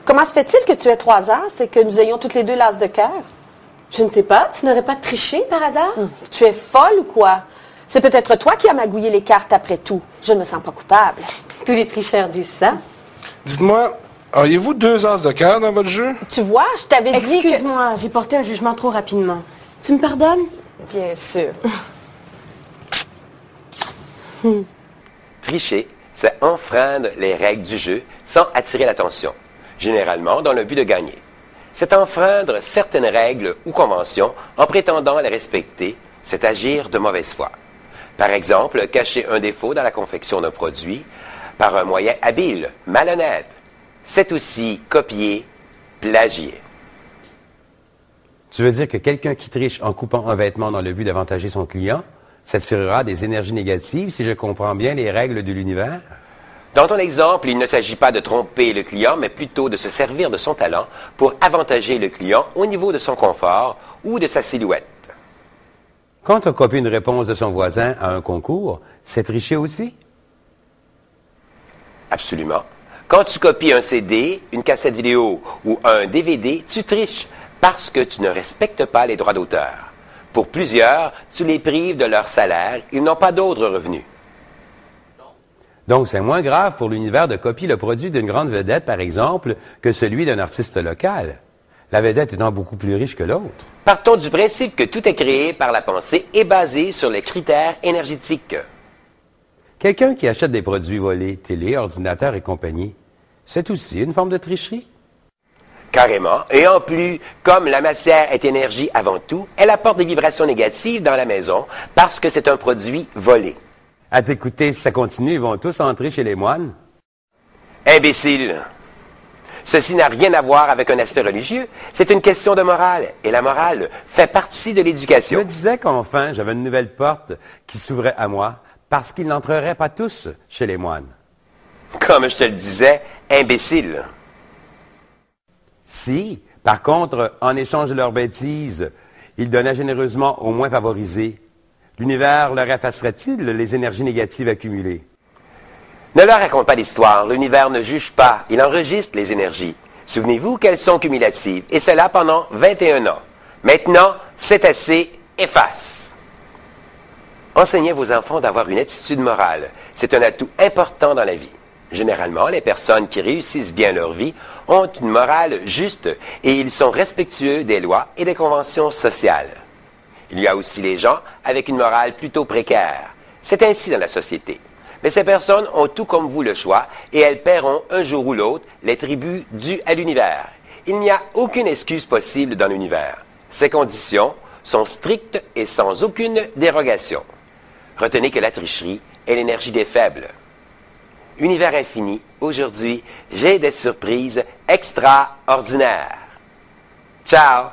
Comment se fait-il que tu aies 3 as et que nous ayons toutes les deux l'as de cœur? Je ne sais pas, tu n'aurais pas triché par hasard? Tu es folle ou quoi? C'est peut-être toi qui as magouillé les cartes après tout. Je ne me sens pas coupable. Tous les tricheurs disent ça. Dites-moi, auriez-vous 2 as de cœur dans votre jeu? Tu vois, je t'avais dit que... Excuse-moi, j'ai porté un jugement trop rapidement. Tu me pardonnes? Bien sûr. Tricher, c'est enfreindre les règles du jeu sans attirer l'attention, généralement dans le but de gagner. C'est enfreindre certaines règles ou conventions en prétendant les respecter, c'est agir de mauvaise foi. Par exemple, cacher un défaut dans la confection d'un produit par un moyen habile, malhonnête. C'est aussi copier, plagier. Tu veux dire que quelqu'un qui triche en coupant un vêtement dans le but d'avantager son client s'attirera des énergies négatives si je comprends bien les règles de l'univers? Dans ton exemple, il ne s'agit pas de tromper le client, mais plutôt de se servir de son talent pour avantager le client au niveau de son confort ou de sa silhouette. Quand on copie une réponse de son voisin à un concours, c'est tricher aussi? Absolument. Quand tu copies un CD, une cassette vidéo ou un DVD, tu triches parce que tu ne respectes pas les droits d'auteur. Pour plusieurs, tu les prives de leur salaire, ils n'ont pas d'autres revenus. Donc, c'est moins grave pour l'univers de copier le produit d'une grande vedette, par exemple, que celui d'un artiste local. La vedette étant beaucoup plus riche que l'autre. Partons du principe que tout est créé par la pensée et basé sur les critères énergétiques. Quelqu'un qui achète des produits volés, télé, ordinateur et compagnie, c'est aussi une forme de tricherie? Carrément. Et en plus, comme la matière est énergie avant tout, elle apporte des vibrations négatives dans la maison parce que c'est un produit volé. À t'écouter, si ça continue, ils vont tous entrer chez les moines? Imbécile! Ceci n'a rien à voir avec un aspect religieux. C'est une question de morale. Et la morale fait partie de Je l'éducation. me disais qu'enfin, j'avais une nouvelle porte qui s'ouvrait à moi parce qu'ils n'entreraient pas tous chez les moines. Comme je te le disais, imbécile. Si, par contre, en échange de leurs bêtises, ils donnaient généreusement aux moins favorisés, l'univers leur effacerait-il les énergies négatives accumulées? Ne leur raconte pas d'histoire. L'univers ne juge pas. Il enregistre les énergies. Souvenez-vous qu'elles sont cumulatives. Et cela pendant 21 ans. Maintenant, c'est assez. Efface. Enseignez à vos enfants d'avoir une attitude morale. C'est un atout important dans la vie. Généralement, les personnes qui réussissent bien leur vie ont une morale juste et ils sont respectueux des lois et des conventions sociales. Il y a aussi les gens avec une morale plutôt précaire. C'est ainsi dans la société. Mais ces personnes ont tout comme vous le choix et elles paieront un jour ou l'autre les tributs dus à l'univers. Il n'y a aucune excuse possible dans l'univers. Ces conditions sont strictes et sans aucune dérogation. Retenez que la tricherie est l'énergie des faibles. Univers infini, aujourd'hui, j'ai des surprises extraordinaires. Ciao!